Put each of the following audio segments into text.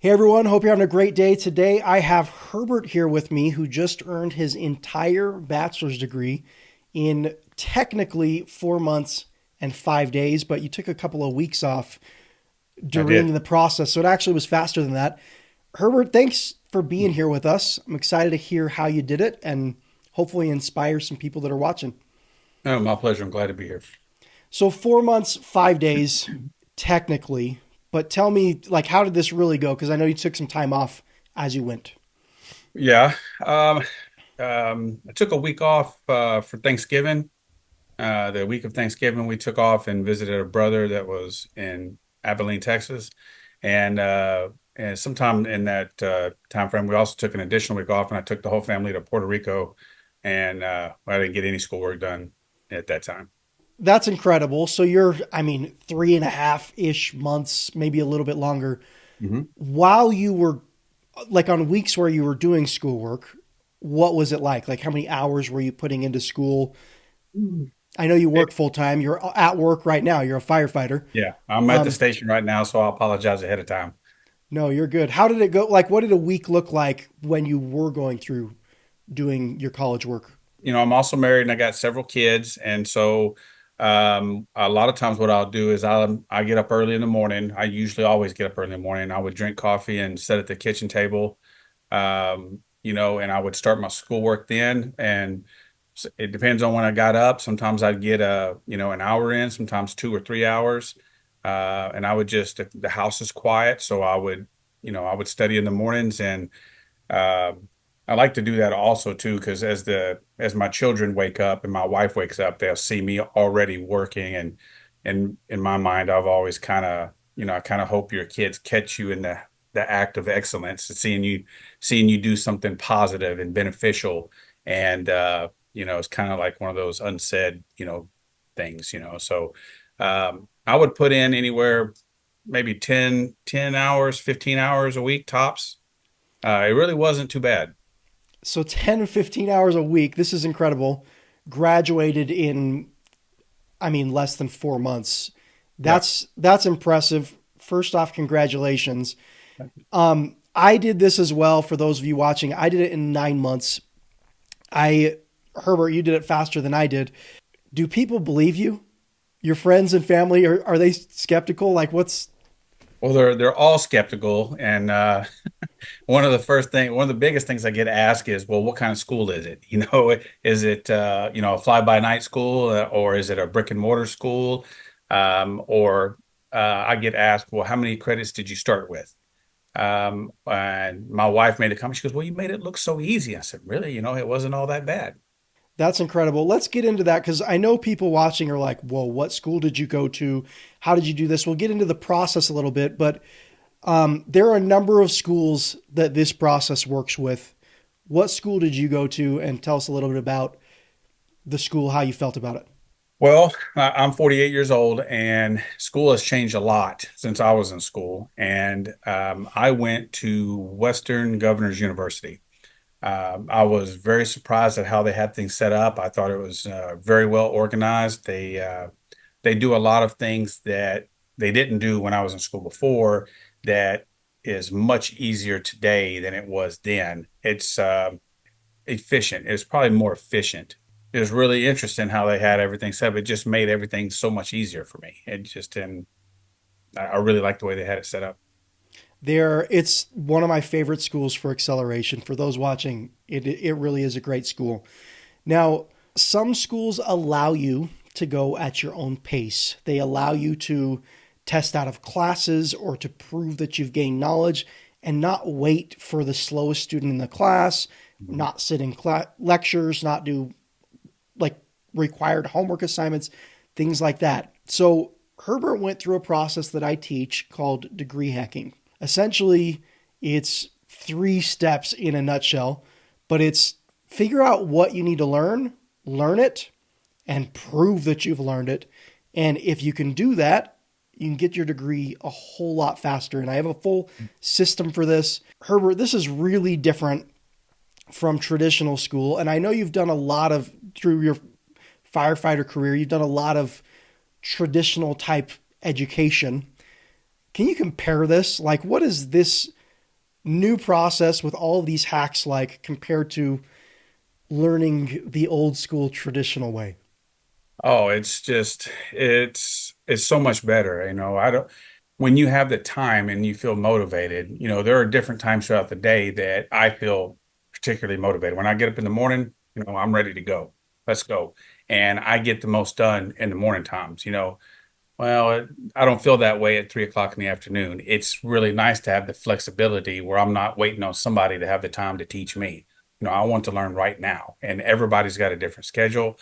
Hey everyone, hope you're having a great day. Today I have Herbert here with me who just earned his entire bachelor's degree in technically 4 months and 5 days, but you took a couple of weeks off I during did. the process, so it actually was faster than that. Herbert, thanks for being here with us. I'm excited to hear how you did it and hopefully inspire some people that are watching. Oh, my pleasure. I'm glad to be here. So 4 months, 5 days, technically, but tell me, like, how did this really go? Because I know you took some time off as you went. Yeah. Um, I took a week off for Thanksgiving. The week of Thanksgiving, we took off and visited a brother that was in Abilene, Texas. And sometime in that time frame, we also took an additional week off, and I took the whole family to Puerto Rico, and I didn't get any schoolwork done at that time. That's incredible. So you're, I mean, 3.5-ish months, maybe a little bit longer. hmm While you were like on weeks where you were doing schoolwork, what was it like? Like how many hours were you putting into school? I know you work full time. You're at work right now. You're a firefighter. Yeah, I'm at the Um, station right now, so I apologize ahead of time. no, you're good. How did it go? Like, what did a week look like when you were going through doing your college work? I'm also married and I got several kids, and so a lot of times what I'll do is I get up early in the morning. I usually always get up early in the morning. I would drink coffee and sit at the kitchen table, and I would start my schoolwork then. And it depends on when I got up. Sometimes I'd get an hour in, sometimes 2 or 3 hours, and I would just if the house is quiet, so I would study in the mornings and. Um, I like to do that also too, because as my children wake up and my wife wakes up, they'll see me already working. And in my mind, I've always I kind of hope your kids catch you in the act of excellence, seeing you do something positive and beneficial. And it's kind of like one of those unsaid, things, So I would put in anywhere maybe 10 hours, 15 hours a week tops. It really wasn't too bad. So 10 15 hours a week. This is incredible. Graduated in, I mean, less than 4 months. Yeah. That's impressive. First off, congratulations. I did this as well. For those of you watching, I did it in 9 months. I Herbert, you did it faster than I did. Do people believe you? Your friends and family are they skeptical? Like, what's Well, they're all skeptical, and one of the biggest things I get asked is, well, what kind of school is it? Is it a fly-by-night school, or is it a brick and mortar school? Or I get asked, well, how many credits did you start with? And my wife made a comment. She goes, well, you made it look so easy. I said, really? It wasn't all that bad. That's incredible. Let's get into that because I know people watching are like, "Whoa, what school did you go to? How did you do this?" We'll get into the process a little bit, but there are a number of schools that this process works with. What school did you go to? And tell us a little bit about the school, how you felt about it. Well, I'm 48 years old, and school has changed a lot since I was in school. And I went to Western Governors University. I was very surprised at how they had things set up. I thought it was very well organized. They do a lot of things that they didn't do when I was in school before. That is much easier today than it was then. It's efficient. It's probably more efficient. It was really interesting how they had everything set up. It just made everything so much easier for me. And I really like the way they had it set up. It's one of my favorite schools for acceleration. For those watching, it really is a great school. Now, some schools allow you to go at your own pace. They allow you to test out of classes or to prove that you've gained knowledge and not wait for the slowest student in the class, Mhm. not sit in lectures, not do like required homework assignments, things like that. So Herbert went through a process that I teach called degree hacking. Essentially, it's 3 steps in a nutshell, but it's figure out what you need to learn, learn it, and prove that you've learned it. And if you can do that, you can get your degree a whole lot faster. And I have a full system for this. Herbert, this is really different from traditional school. And I know you've done a lot of, through your firefighter career, you've done a lot of traditional type education. Can you compare this? Like, what is this? new process with all of these hacks like compared to learning the old school traditional way? Oh, it's just it's so much better. I don't when you have the time and you feel motivated, there are different times throughout the day that I feel particularly motivated. When I get up in the morning, I'm ready to go. Let's go. And I get the most done in the morning times. Well, I don't feel that way at 3 o'clock in the afternoon. It's really nice to have the flexibility where I'm not waiting on somebody to have the time to teach me. I want to learn right now, and everybody's got a different schedule.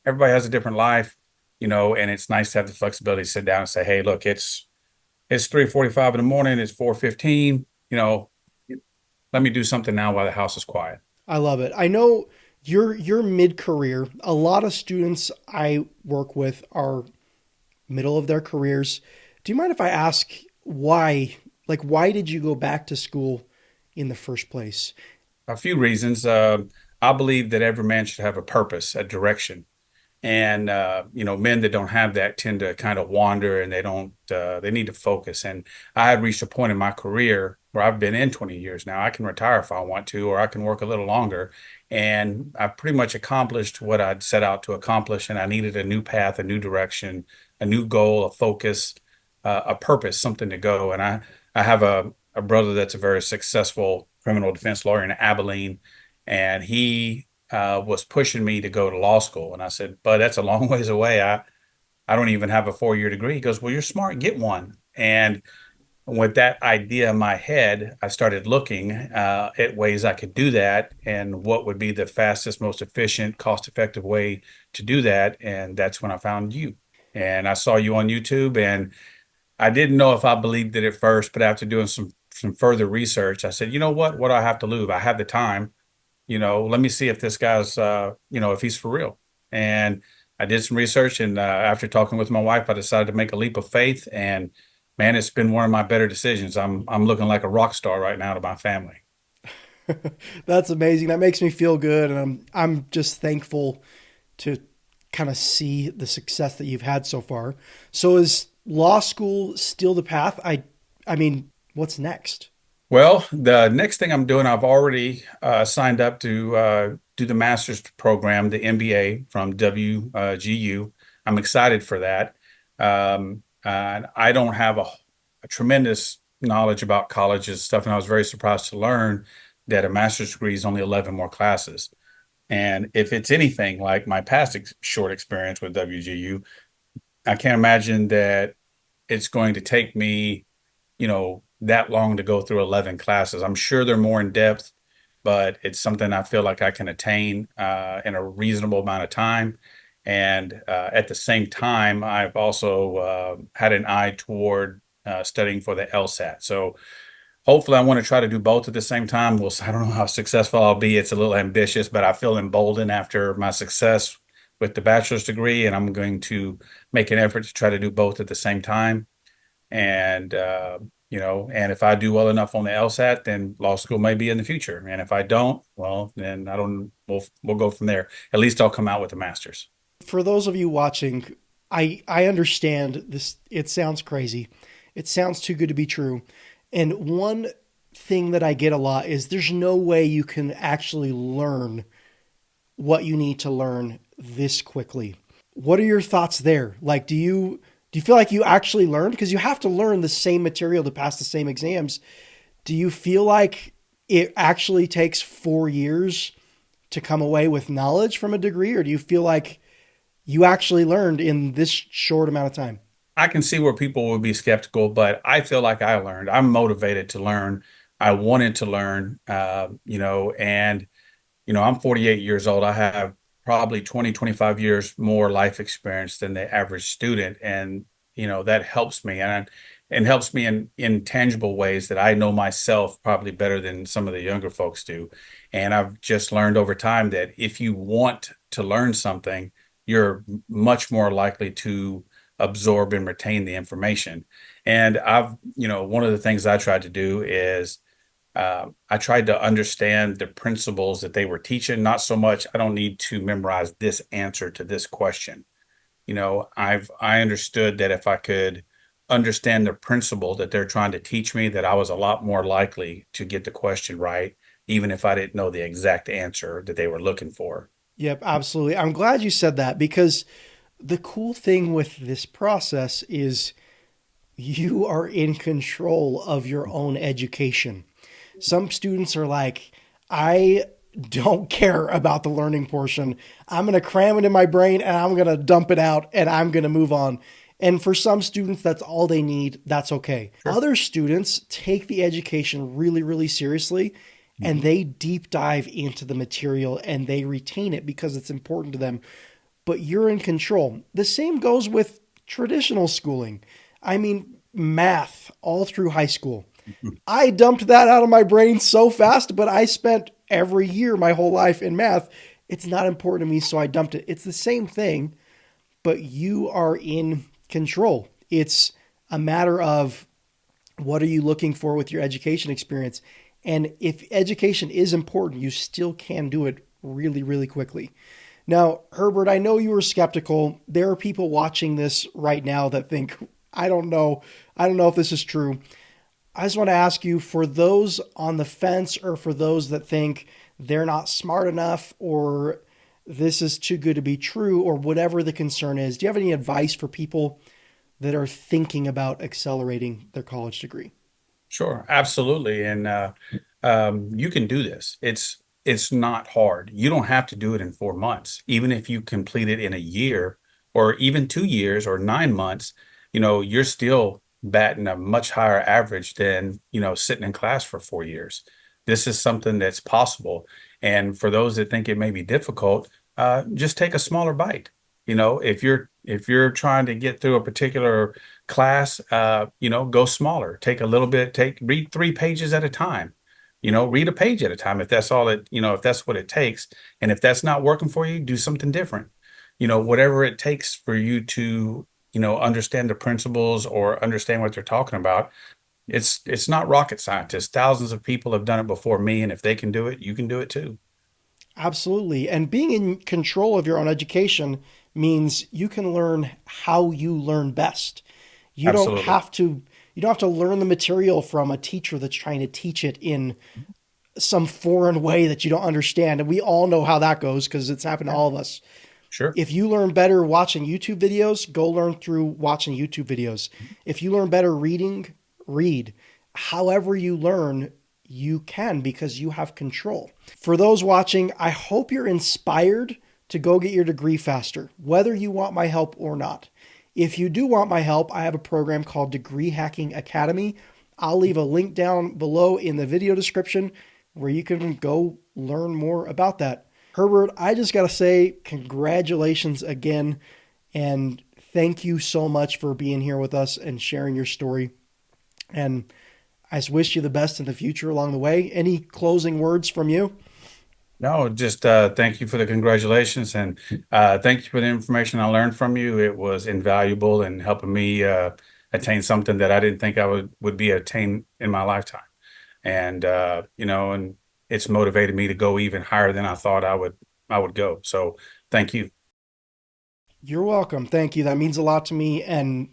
Everybody has a different life, and it's nice to have the flexibility to sit down and say, "Hey, look, it's 3:45 in the morning. It's 4:15. Let me do something now while the house is quiet." I love it. I know you're mid-career. A lot of students I work with are middle of their careers. Do you mind if I ask why? Like, why did you go back to school in the first place? A few reasons. I believe that every man should have a purpose, a direction. And men that don't have that tend to kind of wander, and they need to focus. And I had reached a point in my career where I've been in 20 years now. I can retire if I want to, or I can work a little longer. And I pretty much accomplished what I'd set out to accomplish, and I needed a new path, a new direction, a new goal, a focus, a purpose, something to go. And I have a brother that's a very successful criminal defense lawyer in Abilene, and he was pushing me to go to law school. And I said, "But that's a long ways away. I don't even have a 4-year degree." He goes, "Well, you're smart, get one." And with that idea in my head, I started looking at ways I could do that and what would be the fastest, most efficient, cost-effective way to do that. And that's when I found you. And I saw you on YouTube, and I didn't know if I believed it at first, but after doing some further research, I said, "You know what? What do I have to lose? I have the time. Let me see if this guy's, if he's for real." And I did some research, and after talking with my wife, I decided to make a leap of faith. And man, it's been one of my better decisions. I'm looking like a rock star right now to my family. That's amazing. That makes me feel good, and I'm just thankful to kind of see the success that you've had so far. So is law school still the path? I mean, what's next? Well, the next thing I'm doing, I've already signed up to do the master's program, the MBA from WGU. I'm excited for that. And I don't have a tremendous knowledge about colleges and stuff, and I was very surprised to learn that a master's degree is only 11 more classes. And if it's anything like my past short experience with WGU, I can't imagine that it's going to take me that long to go through 11 classes. I'm sure they're more in depth, but it's something I feel like I can attain in a reasonable amount of time. And at the same time, I've also had an eye toward studying for the LSAT. So hopefully I want to try to do both at the same time. I don't know how successful I'll be. It's a little ambitious, but I feel emboldened after my success with the bachelor's degree, and I'm going to make an effort to try to do both at the same time. And and if I do well enough on the LSAT, then law school may be in the future. And if I don't, well, then I don't. We'll go from there. At least I'll come out with a master's. For those of you watching, I understand this. It sounds crazy. It sounds too good to be true. And one thing that I get a lot is there's no way you can actually learn what you need to learn this quickly. What are your thoughts there? Like, do you feel like you actually learned? Because you have to learn the same material to pass the same exams. Do you feel like it actually takes 4 years to come away with knowledge from a degree, or do you feel like you actually learned in this short amount of time? I can see where people would be skeptical, but I feel like I learned. I'm motivated to learn. I wanted to learn, and I'm 48 years old. I have probably 20, 25 years more life experience than the average student. And, that helps me and helps me in tangible ways that I know myself probably better than some of the younger folks do. And I've just learned over time that if you want to learn something, you're much more likely to absorb and retain the information. And one of the things I tried to do is I tried to understand the principles that they were teaching. Not so much, I don't need to memorize this answer to this question. I understood that if I could understand the principle that they're trying to teach me, that I was a lot more likely to get the question right, even if I didn't know the exact answer that they were looking for. Yep, absolutely. I'm glad you said that because the cool thing with this process is you are in control of your own education. Some students are like, I don't care about the learning portion. I'm going to cram it in my brain and I'm going to dump it out and I'm going to move on. And for some students, that's all they need. That's okay. Sure. Other students take the education really, really seriously and Mhm. they deep dive into the material and they retain it because it's important to them. But you're in control. The same goes with traditional schooling. I mean, math all through high school. I dumped that out of my brain so fast, but I spent every year my whole life in math. It's not important to me, so I dumped it. It's the same thing, but you are in control. It's a matter of what are you looking for with your education experience. And if education is important, you still can do it really, really quickly. Now, Herbert, I know you were skeptical. There are people watching this right now that think, I don't know. I don't know if this is true. I just want to ask you for those on the fence or for those that think they're not smart enough or this is too good to be true or whatever the concern is, do you have any advice for people that are thinking about accelerating their college degree? Sure, absolutely. And you can do this. It's not hard. You don't have to do it in 4 months. Even if you complete it in a year or even 2 years or 9 months, you're still batting a much higher average than, sitting in class for 4 years. This is something that's possible. And for those that think it may be difficult, just take a smaller bite. If you're trying to get through a particular class, go smaller, take a little bit, read 3 pages at a time, read a page at a time. If that's all it, if that's what it takes. And if that's not working for you, do something different, whatever it takes for you to, understand the principles or understand what they're talking about. It's not rocket scientist. Thousands of people have done it before me. And if they can do it, you can do it too. Absolutely. And being in control of your own education means you can learn how you learn best. You don't Absolutely. have to you don't have to learn the material from a teacher that's trying to teach it in some foreign way that you don't understand. And we all know how that goes because it's happened to Yeah, all of us. sure. If you learn better watching YouTube videos, go learn through watching YouTube videos. If you learn better reading, read. However you learn, you can because you have control. For those watching, I hope you're inspired to go get your degree faster, whether you want my help or not. If you do want my help, I have a program called Degree Hacking Academy. I'll leave a link down below in the video description where you can go learn more about that. Herbert, I just got to say congratulations again and thank you so much for being here with us and sharing your story. And I just wish you the best in the future along the way. Any closing words from you? No, just thank you for the congratulations and thank you for the information I learned from you. It was invaluable in helping me attain something that I didn't think I would be attained in my lifetime. And and it's motivated me to go even higher than I thought I would go. So thank you. You're welcome. Thank you. That means a lot to me and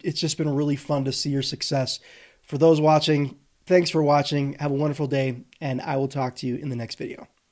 it's just been really fun to see your success. For those watching, thanks for watching. Have a wonderful day and I will talk to you in the next video.